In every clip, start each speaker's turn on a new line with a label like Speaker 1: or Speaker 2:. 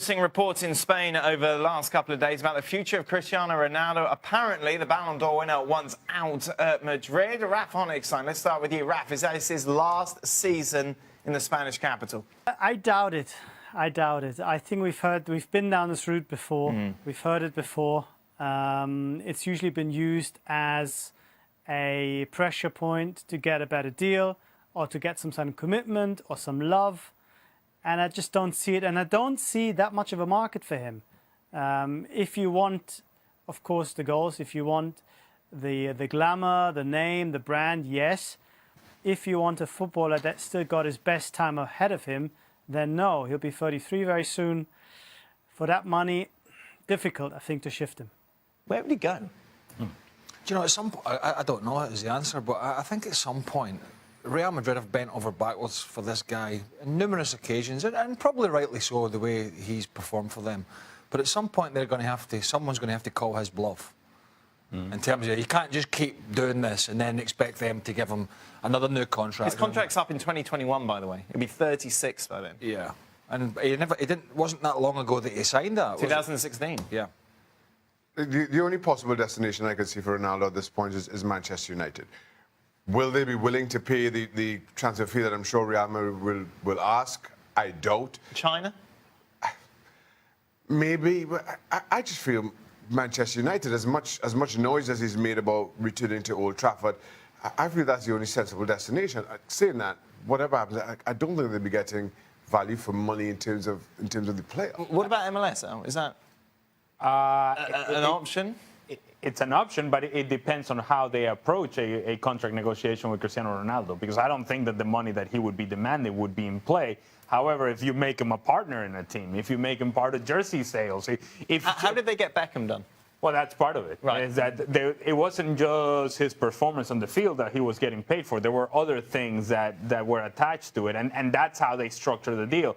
Speaker 1: Reports in Spain over the last couple of days about the future of Cristiano Ronaldo. Apparently, the Ballon d'Or winner wants out at Madrid. Raf Honigstein, let's start with you. Raf, is this his last season in the Spanish capital?
Speaker 2: I doubt it. I doubt it. I think we've been down this route before. We've heard it before. It's usually been used as a pressure point to get a better deal or to get some kind of commitment or some love. And I just don't see it. And I don't see that much of a market for him. If you want, of course, the goals, if you want the glamour, the name, the brand, yes. If you want a footballer that's still got his best time ahead of him, then no. He'll be 33 very soon. For that money, difficult, I think, to shift him.
Speaker 1: Where would he go?
Speaker 3: Do you know, at some point, I don't know is the answer, but I think at some point, Real Madrid have bent over backwards for this guy on numerous occasions, and probably rightly so, the way he's performed for them. But at some point, someone's going to have to call his bluff. In terms of, you can't just keep doing this and then expect them to give him another new contract.
Speaker 1: His contract's up in 2021, by the way. He'll be 36 by then.
Speaker 3: Yeah, and wasn't that long ago that he signed that.
Speaker 1: 2016.
Speaker 3: Yeah.
Speaker 4: The only possible destination I could see for Ronaldo at this point is Manchester United. Will they be willing to pay the transfer fee that I'm sure Real Madrid will ask? I doubt.
Speaker 1: China?
Speaker 4: Maybe, but I just feel Manchester United, as much noise as he's made about returning to Old Trafford, I feel that's the only sensible destination. Saying that, whatever happens, I don't think they'll be getting value for money in terms of the player.
Speaker 1: What about MLS, Al? Is that an option?
Speaker 5: It's an option, but it depends on how they approach a contract negotiation with Cristiano Ronaldo, because I don't think that the money that he would be demanding would be in play. However, if you make him a partner in a team, if you make him part of jersey sales...
Speaker 1: How did they get Beckham done?
Speaker 5: Well, that's part of it.
Speaker 1: Right.
Speaker 5: Is that it wasn't just his performance on the field that he was getting paid for. There were other things that were attached to it, and that's how they structured the deal.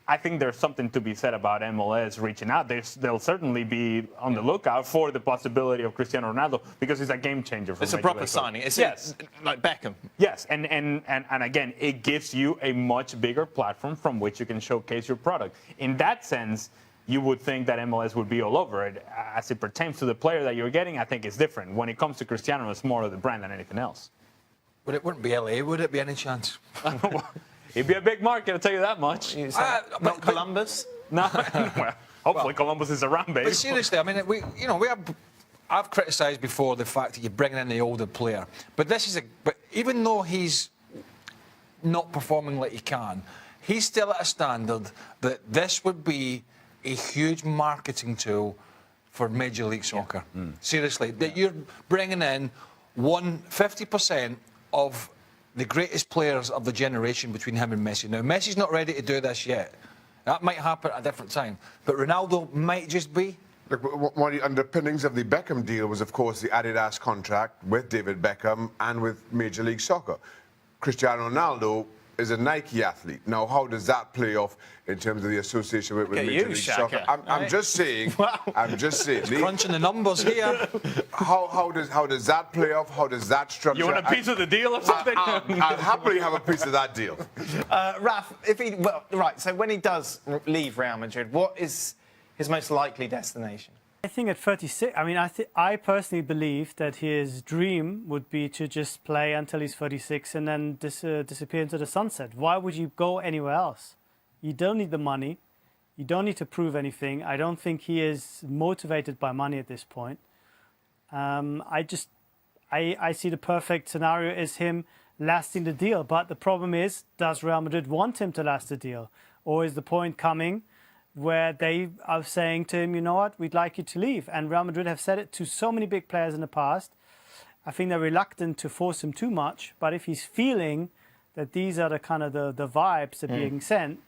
Speaker 5: I think there's something to be said about MLS reaching out. They'll certainly be on the lookout for the possibility of Cristiano Ronaldo, because he's a game changer for
Speaker 1: It's a proper signing. Yes, like Beckham.
Speaker 5: Yes, and again, it gives you a much bigger platform from which you can showcase your product. In that sense, you would think that MLS would be all over it. As it pertains to the player that you're getting, I think it's different. When it comes to Cristiano, it's more of the brand than anything else.
Speaker 3: But it wouldn't be LA, would it, be any chance?
Speaker 5: It'd be a big market, I'll tell you that much.
Speaker 1: Not Columbus?
Speaker 5: No. Well, hopefully Columbus is around, baby.
Speaker 3: But seriously, I mean, I've criticised before the fact that you're bringing in the older player. But but even though he's not performing like he can, he's still at a standard that this would be a huge marketing tool for Major League Soccer. Yeah. Seriously, that you're bringing in 50% of the greatest players of the generation between him and Messi. Now, Messi's not ready to do this yet. That might happen at a different time. But Ronaldo might just be.
Speaker 4: Look, one of the underpinnings of the Beckham deal was, of course, the Adidas contract with David Beckham and with Major League Soccer. Cristiano Ronaldo is a Nike athlete. Now, how does that play off in terms of the association with Major League Soccer? I'm just saying. Wow. I'm just saying.
Speaker 3: Crunching the numbers here.
Speaker 4: How does that play off? How does that structure?
Speaker 5: You want a piece of the deal or something?
Speaker 4: I'll happily have a piece of that deal.
Speaker 1: Raf, so when he does leave Real Madrid, what is his most likely destination?
Speaker 2: I think at 36, I mean, I personally believe that his dream would be to just play until he's 36 and then disappear into the sunset. Why would you go anywhere else? You don't need the money. You don't need to prove anything. I don't think he is motivated by money at this point. I see the perfect scenario as him lasting the deal. But the problem is, does Real Madrid want him to last the deal? Or is the point coming where they are saying to him, you know what, we'd like you to leave? And Real Madrid have said it to so many big players in the past. I think they're reluctant to force him too much. But if he's feeling that these are the kind of the vibes that are being sent,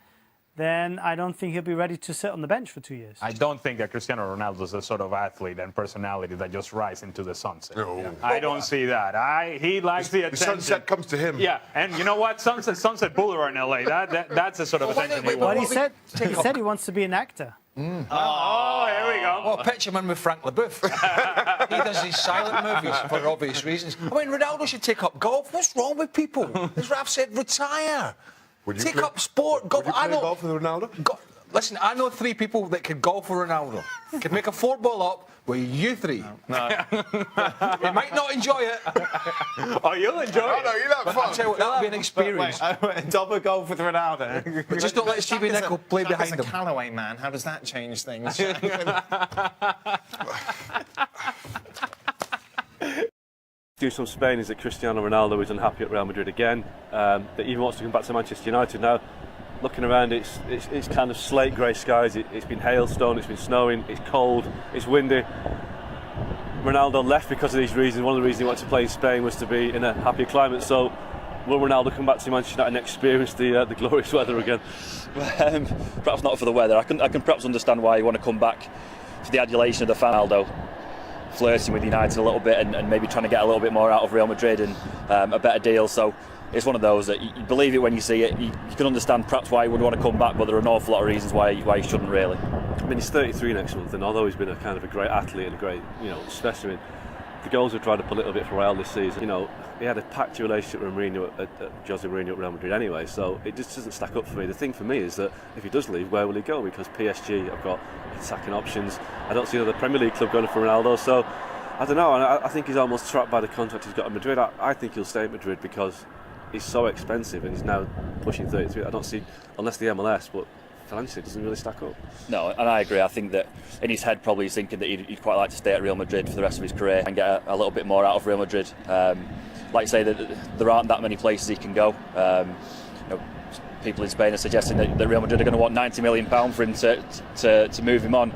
Speaker 2: then I don't think he'll be ready to sit on the bench for 2 years.
Speaker 5: I don't think that Cristiano Ronaldo is the sort of athlete and personality that just rise into the sunset.
Speaker 4: No.
Speaker 5: Yeah. I don't see that. He likes the attention.
Speaker 4: The sunset comes to him.
Speaker 5: Yeah, and you know what? Sunset Boulevard in LA, that's the sort of attention he
Speaker 2: Well,
Speaker 5: wants.
Speaker 2: he said he wants to be an actor.
Speaker 5: Oh, here we go.
Speaker 3: Well, pitch him in with Frank LaBeouf. He does these silent movies for obvious reasons. I mean, Ronaldo should take up golf. What's wrong with people? As Raf said, retire. Take up sport.
Speaker 4: Would you play golf with Ronaldo?
Speaker 3: Listen, I know 3 people that could golf for Ronaldo. Could make a 4-ball up with you 3.
Speaker 1: No.
Speaker 3: You might not enjoy it.
Speaker 5: Oh, you'll enjoy
Speaker 4: Oh,
Speaker 5: it.
Speaker 4: no, you'll have fun.
Speaker 3: I'll tell you what, that'll be an experience.
Speaker 1: Wait, double goal with Ronaldo.
Speaker 3: But just don't let Stevie Nicol play behind
Speaker 1: him.
Speaker 3: him.
Speaker 1: Callaway man, how does that change things?
Speaker 6: News from Spain is that Cristiano Ronaldo is unhappy at Real Madrid again. That even wants to come back to Manchester United now. Looking around, it's kind of slate grey skies. It's been hailstone, it's been snowing, it's cold, it's windy. Ronaldo left because of these reasons. One of the reasons he wanted to play in Spain was to be in a happier climate. So, will Ronaldo come back to Manchester United and experience the glorious weather again?
Speaker 7: Perhaps not for the weather. I can perhaps understand why you want to come back for the adulation of the fan. Ronaldo flirting with United a little bit and maybe trying to get a little bit more out of Real Madrid and a better deal. So it's one of those that you believe it when you see it. You can understand perhaps why he would want to come back, but there are an awful lot of reasons why he shouldn't really.
Speaker 6: I mean, he's 33 next month, and although he's been a kind of a great athlete and a great, specimen, the goals have tried to pull it a bit for Real this season. He had a packed relationship with Mourinho at Jose Mourinho at Real Madrid anyway, so it just doesn't stack up for me. The thing for me is that if he does leave, where will he go? Because PSG have got attacking options. I don't see another Premier League club going for Ronaldo, so I don't know. I think he's almost trapped by the contract he's got at Madrid. I think he'll stay at Madrid because he's so expensive and he's now pushing 33. I don't see, unless the MLS, but financially it doesn't really stack up.
Speaker 7: No, and I agree. I think that in his head probably he's thinking that he'd quite like to stay at Real Madrid for the rest of his career and get a little bit more out of Real Madrid. Like I say, that there aren't that many places he can go. People in Spain are suggesting that Real Madrid are going to want £90 million for him to move him on.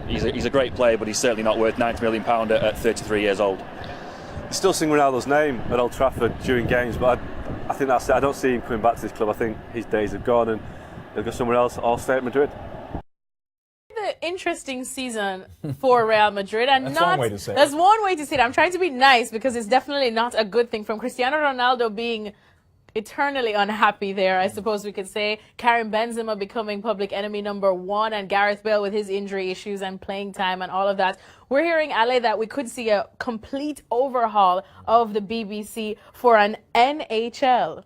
Speaker 7: He's a great player, but he's certainly not worth £90 million at 33 years old.
Speaker 6: You still sing Ronaldo's name at Old Trafford during games, but I think that's it. I don't see him coming back to this club. I think his days are gone and he'll go somewhere else or stay at Madrid.
Speaker 8: The interesting season for Real Madrid, and
Speaker 9: That's one way to say it.
Speaker 8: That's one way to say it. I'm trying to be nice because it's definitely not a good thing from Cristiano Ronaldo being eternally unhappy there, I suppose we could say. Karim Benzema becoming public enemy #1, and Gareth Bale with his injury issues and playing time and all of that. We're hearing, Ale, that we could see a complete overhaul of the BBC for an NHL.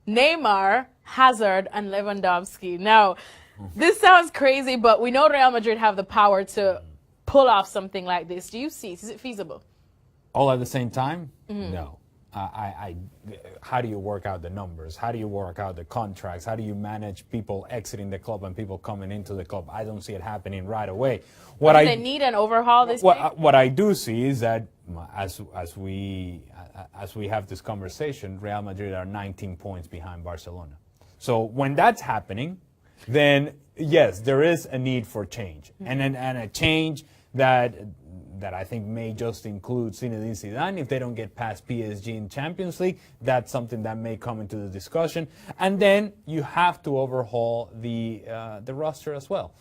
Speaker 8: Neymar, Hazard, and Lewandowski. Now, this sounds crazy, but we know Real Madrid have the power to pull off something like this. Do you see it? Is it feasible?
Speaker 9: All at the same time? No. How do you work out the numbers? How do you work out the contracts? How do you manage people exiting the club and people coming into the club? I don't see it happening right away.
Speaker 8: They need an overhaul this big?
Speaker 9: What I do see is that as we have this conversation, Real Madrid are 19 points behind Barcelona. So when that's happening, then yes, there is a need for change, and a change that I think may just include Zinedine Zidane. If they don't get past PSG in Champions League, that's something that may come into the discussion. And then you have to overhaul the roster as well.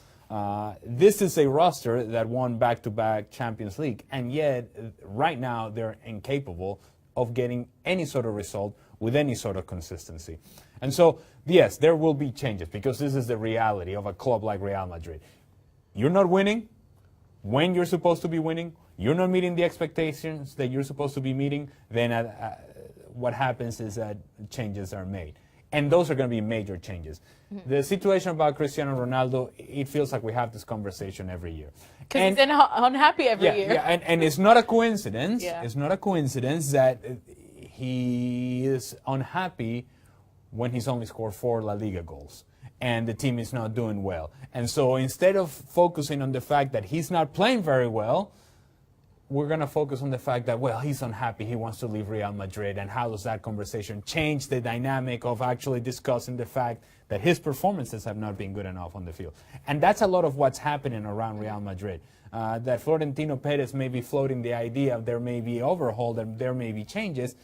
Speaker 9: This is a roster that won back-to-back Champions League, and yet right now they're incapable of getting any sort of result with any sort of consistency. And so, yes, there will be changes because this is the reality of a club like Real Madrid. You're not winning when you're supposed to be winning, you're not meeting the expectations that you're supposed to be meeting, then what happens is that changes are made. And those are going to be major changes. The situation about Cristiano Ronaldo, it feels like we have this conversation every year.
Speaker 8: Because he's unhappy every year.
Speaker 9: Yeah, and it's not a coincidence.
Speaker 8: Yeah.
Speaker 9: It's not a coincidence that he is unhappy when he's only scored 4 La Liga goals and the team is not doing well. And so instead of focusing on the fact that he's not playing very well, we're going to focus on the fact that, well, he's unhappy, he wants to leave Real Madrid, and how does that conversation change the dynamic of actually discussing the fact that his performances have not been good enough on the field. And that's a lot of what's happening around Real Madrid. That Florentino Perez may be floating the idea of there may be overhaul, that there may be changes.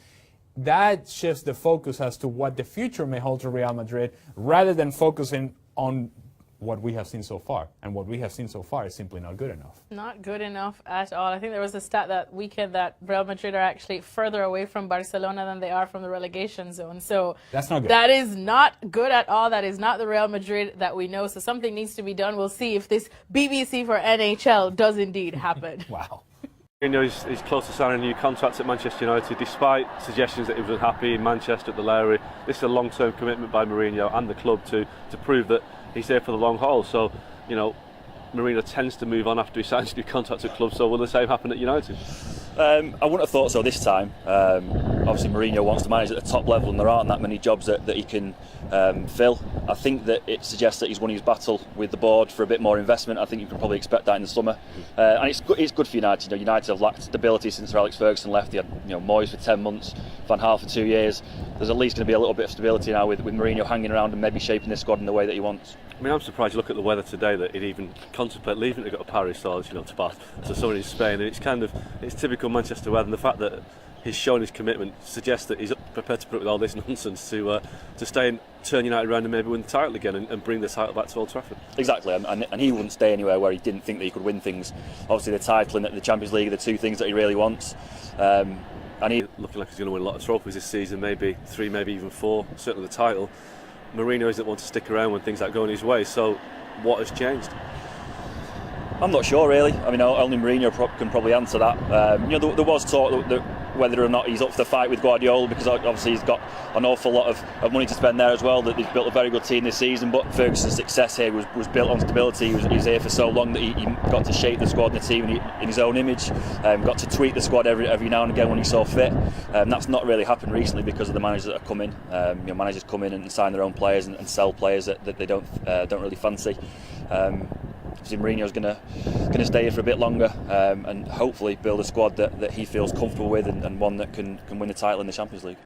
Speaker 9: That shifts the focus as to what the future may hold to Real Madrid, rather than focusing on what we have seen so far. And what we have seen so far is simply not good enough.
Speaker 8: Not good enough at all. I think there was a stat that weekend that Real Madrid are actually further away from Barcelona than they are from the relegation zone. So
Speaker 9: that's not good.
Speaker 8: That is not good at all. That is not the Real Madrid that we know. So something needs to be done. We'll see if this BBC for NHL does indeed happen.
Speaker 9: Wow.
Speaker 6: He's close to signing a new contract at Manchester United, despite suggestions that he was unhappy in Manchester at the Lowry. This is a long-term commitment by Mourinho and the club to prove that he's there for the long haul. So, you know, Mourinho tends to move on after he signs a new contract at club. So will the same happen at United?
Speaker 7: I wouldn't have thought so this time. Obviously, Mourinho wants to manage at the top level, and there aren't that many jobs that he can fill. I think that it suggests that he's won his battle with the board for a bit more investment. I think you can probably expect that in the summer, and it's good for United. You know, United have lacked stability since Sir Alex Ferguson left. They had, you know, Moyes for 10 months, Van Gaal for 2 years. There's at least going to be a little bit of stability now with Mourinho hanging around and maybe shaping the squad in the way that he wants.
Speaker 6: I mean, I'm surprised you look at the weather today that he'd even contemplate leaving to go to Paris or, you know, to Bath. So someone in Spain, and it's typical Manchester weather, and the fact that he's shown his commitment suggests that he's prepared to put up with all this nonsense to stay and turn United around and maybe win the title again and bring the title back to Old Trafford.
Speaker 7: Exactly, and he wouldn't stay anywhere where he didn't think that he could win things. Obviously, the title and the Champions League are the two things that he really wants. And he
Speaker 6: looking like he's going to win a lot of trophies this season, maybe 3, maybe even 4, certainly the title. Mourinho isn't one to stick around when things aren't going his way, so what has changed?
Speaker 7: I'm not sure really. I mean, only Mourinho can probably answer that. You know, there was talk that whether or not he's up for the fight with Guardiola, because obviously he's got an awful lot of money to spend there as well. That they've built a very good team this season, but Ferguson's success here was built on stability. He was here for so long that he got to shape the squad and the team in his own image. Got to tweak the squad every now and again when he saw fit. That's not really happened recently because of the managers that have come in. You know, managers come in and sign their own players and sell players that they don't really fancy. Mourinho's going to stay here for a bit longer and hopefully build a squad that he feels comfortable with and one that can win the title in the Champions League.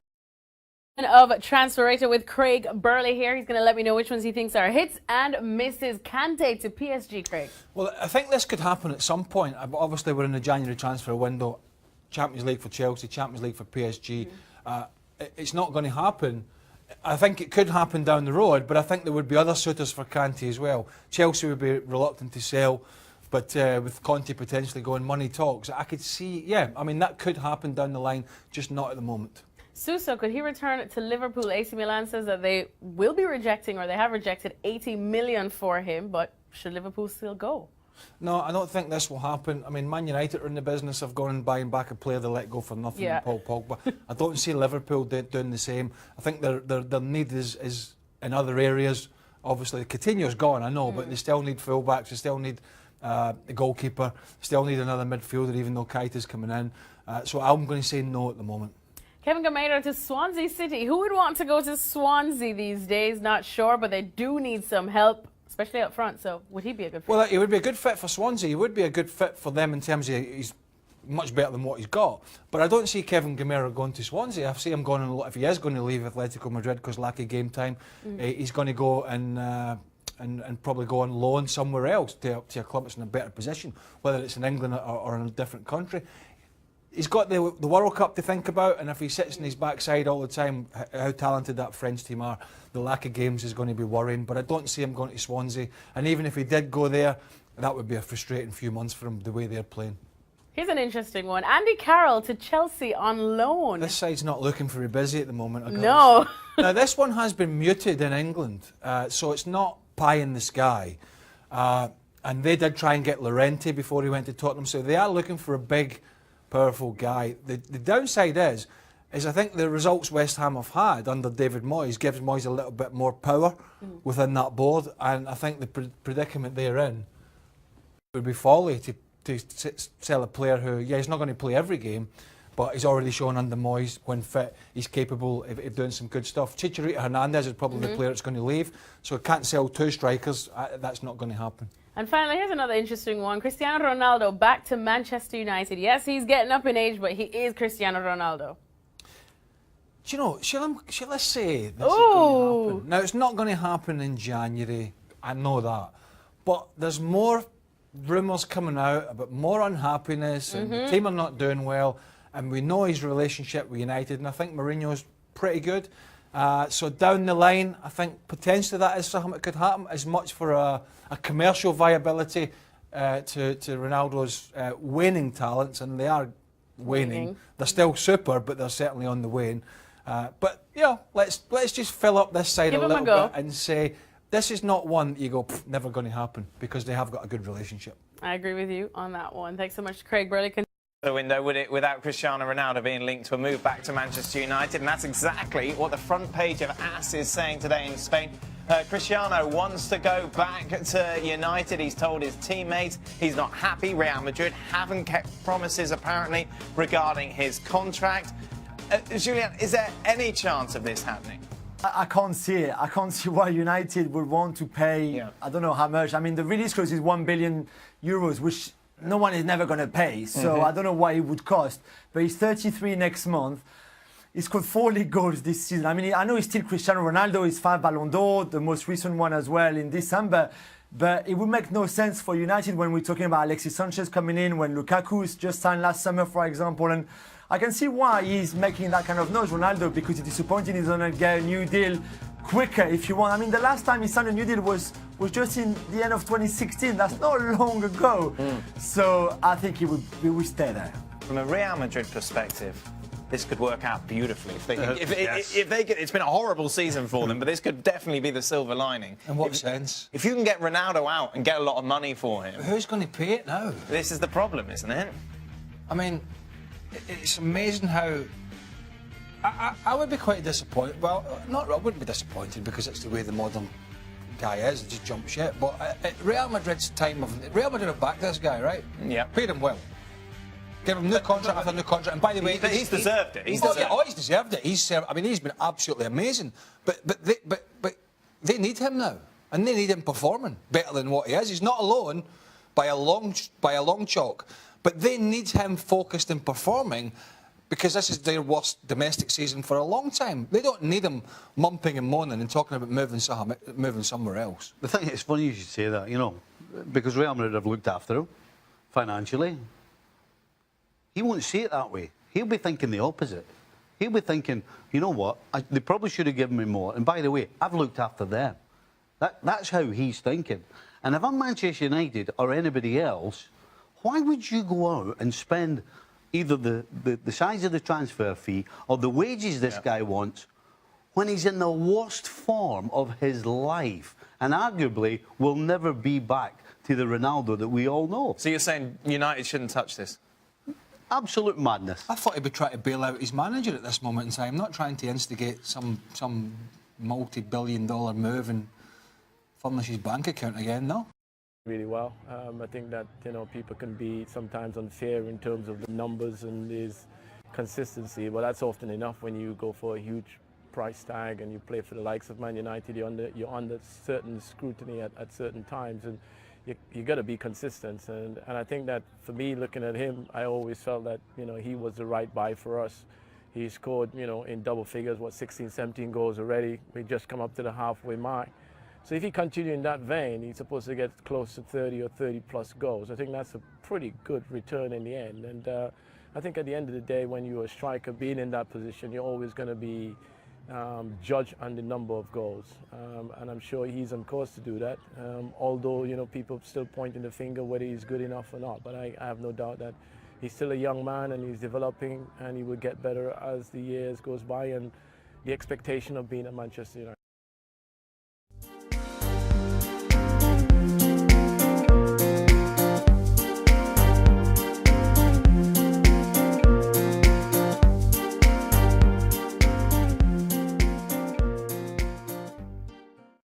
Speaker 8: Of Transferator with Craig Burley here. He's going to let me know which ones he thinks are hits and misses. Kante to PSG, Craig.
Speaker 3: Well, I think this could happen at some point. Obviously, we're in the January transfer window. Champions League for Chelsea, Champions League for PSG. It's not going to happen. I think it could happen down the road, but I think there would be other suitors for Kante as well. Chelsea would be reluctant to sell, but with Conte potentially going, money talks. I could see, I mean, that could happen down the line, just not at the moment.
Speaker 8: Suso, could he return to Liverpool? AC Milan says that they will be rejecting, or they have rejected, 80 million for him, but should Liverpool still go?
Speaker 3: No, I don't think this will happen. I mean, Man United are in the business of going and buying back a player they let go for nothing, Paul Pogba. I don't see Liverpool doing the same. I think their need is in other areas. Obviously, Coutinho's gone, I know, but they still need fullbacks, they still need a goalkeeper, still need another midfielder, even though Keita's coming in. So I'm going to say no at the moment.
Speaker 8: Kevin Gamero to Swansea City. Who would want to go to Swansea these days? Not sure, but they do need some help, especially up front. So would he be a good fit?
Speaker 3: Well, he would be a good fit for Swansea. He would be a good fit for them in terms of he's much better than what he's got. But I don't see Kevin Gamero going to Swansea. I see him going, if he is going to leave Atletico Madrid because lack of game time, he's going to go and probably go on loan somewhere else to a club that's in a better position, whether it's in England or in a different country. He's got the World Cup to think about, and if he sits in his backside all the time, how talented that French team are, the lack of games is going to be worrying. But I don't see him going to Swansea. And even if he did go there, that would be a frustrating few months for him, the way they're playing.
Speaker 8: Here's an interesting one. Andy Carroll to Chelsea on loan.
Speaker 3: This side's not looking very busy at the moment.
Speaker 8: No.
Speaker 3: Now, this one has been muted in England, so it's not pie in the sky. And they did try and get Llorente before he went to Tottenham, so they are looking for a big, powerful guy. The downside is I think the results West Ham have had under David Moyes gives Moyes a little bit more power within that board, and I think the predicament they're in would be folly to sell a player who, he's not going to play every game, but he's already shown under Moyes when fit he's capable of doing some good stuff. Chicharito Hernandez is probably the player that's going to leave, so can't sell 2 strikers. That's not going to happen.
Speaker 8: And finally, here's another interesting one. Cristiano Ronaldo back to Manchester United. Yes, he's getting up in age, but he is Cristiano Ronaldo.
Speaker 3: Do you know, shall I say this is going to happen? Now, it's not going to happen in January, I know that. But there's more rumours coming out about more unhappiness, and the team are not doing well, and we know his relationship with United, and I think Mourinho's pretty good. So down the line, I think potentially that is something that could happen, as much for a commercial viability to Ronaldo's waning talents, and they are waning. They're still super, but they're certainly on the wane. But let's just fill up this side a little bit and say this is not one that you go, never going to happen, because they have got a good relationship.
Speaker 8: I agree with you on that one. Thanks so much, Craig Burley.
Speaker 1: The window without Cristiano Ronaldo being linked to a move back to Manchester United, and that's exactly what the front page of AS is saying today in Spain. Cristiano wants to go back to United. He's told his teammates he's not happy. Real Madrid haven't kept promises, apparently, regarding his contract. Julian, is there any chance of this happening?
Speaker 10: I can't see it. I can't see why United would want to pay, I don't know how much. I mean, the release clause is 1 billion euros, which no one is never going to pay. So I don't know what it would cost. But he's 33 next month. He scored 4 league goals this season. I mean, I know he's still Cristiano Ronaldo. He's 5 Ballon d'Or, the most recent one as well in December. But it would make no sense for United when we're talking about Alexis Sanchez coming in, when Lukaku's just signed last summer, for example. And I can see why he's making that kind of noise, Ronaldo, because he's disappointed he's going to get a new deal quicker, if you want. I mean, the last time he signed a new deal was just in the end of 2016. That's not long ago. So I think he would stay there.
Speaker 1: From a Real Madrid perspective, this could work out beautifully. If they get, it's been a horrible season for them, but this could definitely be the silver lining.
Speaker 3: In what sense?
Speaker 1: If you can get Ronaldo out and get a lot of money for him.
Speaker 3: Who's going to pay it now?
Speaker 1: This is the problem, isn't it?
Speaker 3: I mean, it's amazing how... I would be quite disappointed. Well, I wouldn't be disappointed because it's the way the modern guy is. Just jump shit. But at Real Madrid's time Real Madrid have backed this guy, right?
Speaker 1: Yeah.
Speaker 3: Paid him well. Give him new contract after new contract. And by the way,
Speaker 1: he's deserved it. He's
Speaker 3: deserved it. He's been absolutely amazing. But they need him now, and they need him performing better than what he is. He's not alone by a long chalk, but they need him focused and performing, because this is their worst domestic season for a long time. They don't need him mumping and moaning and talking about moving somewhere else.
Speaker 11: The thing, it's funny you should say that, you know, because Real Madrid have looked after him financially. He won't see it that way. He'll be thinking the opposite. He'll be thinking, you know what, they probably should have given me more. And by the way, I've looked after them. That's how he's thinking. And if I'm Manchester United or anybody else, why would you go out and spend either the size of the transfer fee or the wages this guy wants when he's in the worst form of his life and arguably will never be back to the Ronaldo that we all know?
Speaker 1: So you're saying United shouldn't touch this?
Speaker 11: Absolute madness.
Speaker 3: I thought he'd be trying to bail out his manager at this moment in time, not trying to instigate some multi-billion-dollar move and furnish his bank account again, no?
Speaker 12: Really well. I think that, you know, people can be sometimes unfair in terms of the numbers and his consistency, but that's often enough when you go for a huge price tag and you play for the likes of Man United. You're under certain scrutiny at certain times, and you got to be consistent. And I think that for me, looking at him, I always felt that, you know, he was the right buy for us. He scored, you know, in double figures, 16, 17 goals already. We just come up to the halfway mark. So if he continues in that vein, he's supposed to get close to 30 or 30-plus goals. I think that's a pretty good return in the end. And I think at the end of the day, when you're a striker, being in that position, you're always going to be judged on the number of goals. And I'm sure he's on course to do that, although, you know, people still pointing the finger whether he's good enough or not. But I have no doubt that he's still a young man and he's developing, and he will get better as the years goes by, and the expectation of being at Manchester United.